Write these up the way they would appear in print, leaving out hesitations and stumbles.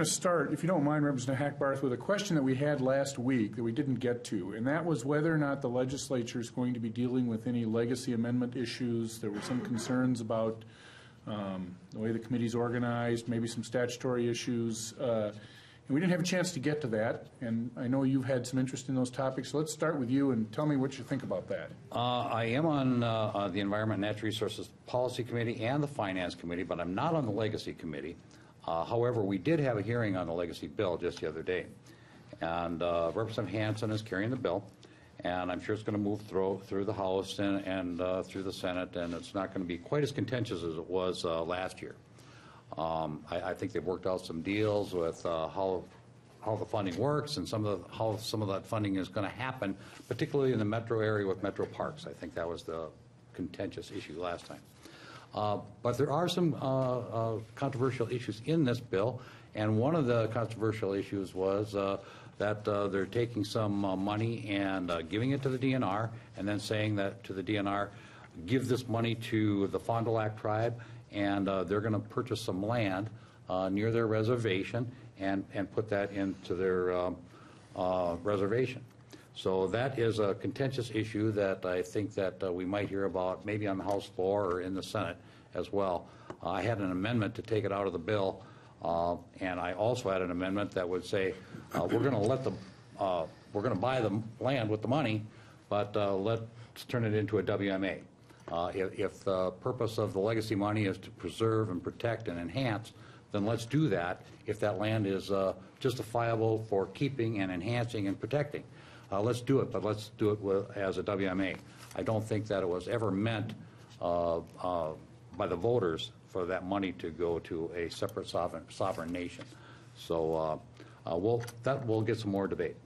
going to start, if you don't mind, Representative Hackbarth, with a question that we had last week that we didn't get to, and that was whether or not the legislature is going to be dealing with any legacy amendment issues. There were some concerns about the way the committee's organized, maybe some statutory issues. And we didn't have a chance to get to that, and I know you've had some interest in those topics, so let's start with you and tell me what you think about that. I am on the Environment and Natural Resources Policy Committee and the Finance Committee, but I'm not on the Legacy Committee. However, we did have a hearing on the Legacy bill just the other day, and Representative Hansen is carrying the bill, and I'm sure it's going to move through the House and through the Senate, and it's not going to be quite as contentious as it was last year. I think they've worked out some deals with how the funding works and how some of that funding is going to happen, particularly in the metro area with metro parks. I think that was the contentious issue last time. But there are some controversial issues in this bill, and one of the controversial issues was that they're taking some money and giving it to the DNR, and then saying that to the DNR, give this money to the Fond du Lac tribe, and they're going to purchase some land near their reservation and put that into their reservation. So that is a contentious issue that I think that we might hear about maybe on the House floor or in the Senate as well. I had an amendment to take it out of the bill, and I also had an amendment that would say we're going to buy the land with the money, but let's turn it into a WMA. If the purpose of the legacy money is to preserve and protect and enhance, then let's do that if that land is justifiable for keeping and enhancing and protecting. Let's do it, but let's do it as a WMA. I don't think that it was ever meant by the voters for that money to go to a separate sovereign nation. So we'll get some more debate.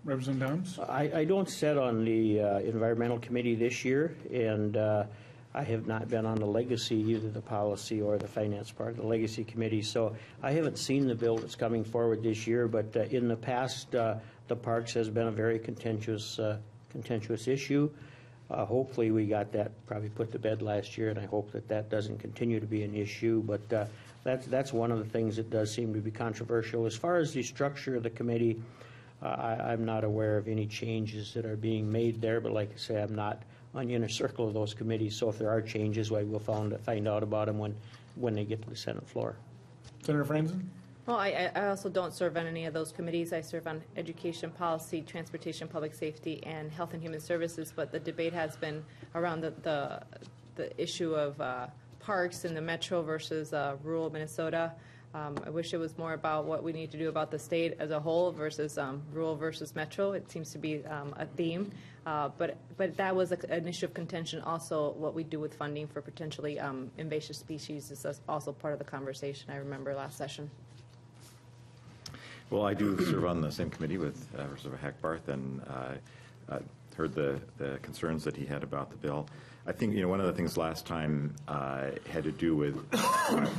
Representative Downs? I don't sit on the Environmental Committee this year, and I have not been on the Legacy, either the Policy or the Finance part of the Legacy Committee, so I haven't seen the bill that's coming forward this year, but in the past, the parks has been a very contentious issue. Hopefully we got that probably put to bed last year, and I hope that that doesn't continue to be an issue, but that's one of the things that does seem to be controversial. As far as the structure of the committee, I'm not aware of any changes that are being made there, but like I say, I'm not on the inner circle of those committees, so if there are changes, we'll find out about them when they get to the Senate floor. Senator Franzen? Well, I also don't serve on any of those committees. I serve on Education, Policy, Transportation, Public Safety, and Health and Human Services, but the debate has been around the issue of parks in the metro versus rural Minnesota. I wish it was more about what we need to do about the state as a whole versus rural versus metro. It seems to be a theme, but that was an issue of contention. Also, what we do with funding for potentially invasive species is also part of the conversation. I remember last session. Well, I do serve on the same committee with Representative Hackbarth, and heard the concerns that he had about the bill. I think one of the things last time had to do with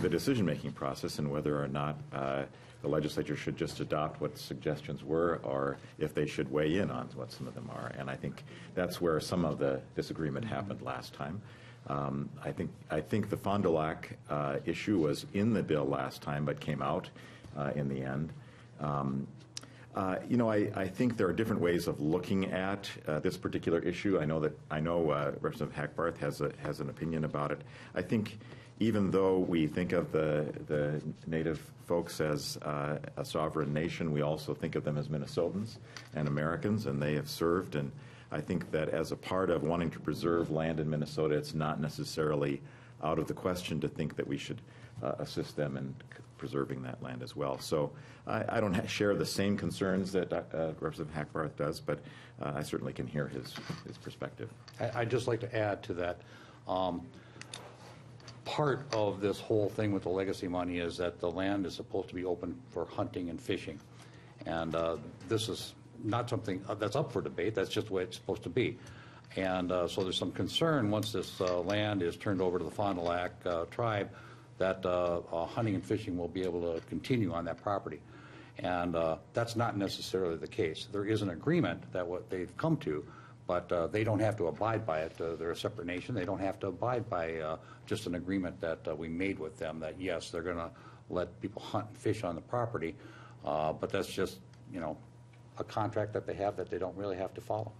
the decision-making process and whether or not the legislature should just adopt what suggestions were, or if they should weigh in on what some of them are. And I think that's where some of the disagreement happened last time. I think the Fond du Lac issue was in the bill last time, but came out in the end. I think there are different ways of looking at this particular issue. I know Representative Hackbarth has an opinion about it. I think even though we think of the Native folks as a sovereign nation, we also think of them as Minnesotans and Americans, and they have served. And I think that as a part of wanting to preserve land in Minnesota, it's not necessarily out of the question to think that we should assist them in preserving that land as well. So I don't share the same concerns that Representative Hackbarth does, but I certainly can hear his perspective. I'd just like to add to that. Part of this whole thing with the legacy money is that the land is supposed to be open for hunting and fishing. And this is not something that's up for debate. That's just the way it's supposed to be. And so there's some concern once this land is turned over to the Fond du Lac tribe that hunting and fishing will be able to continue on that property. And that's not necessarily the case. There is an agreement that what they've come to, but they don't have to abide by it. They're a separate nation. They don't have to abide by just an agreement that we made with them that, yes, they're going to let people hunt and fish on the property. But that's just, a contract that they have that they don't really have to follow.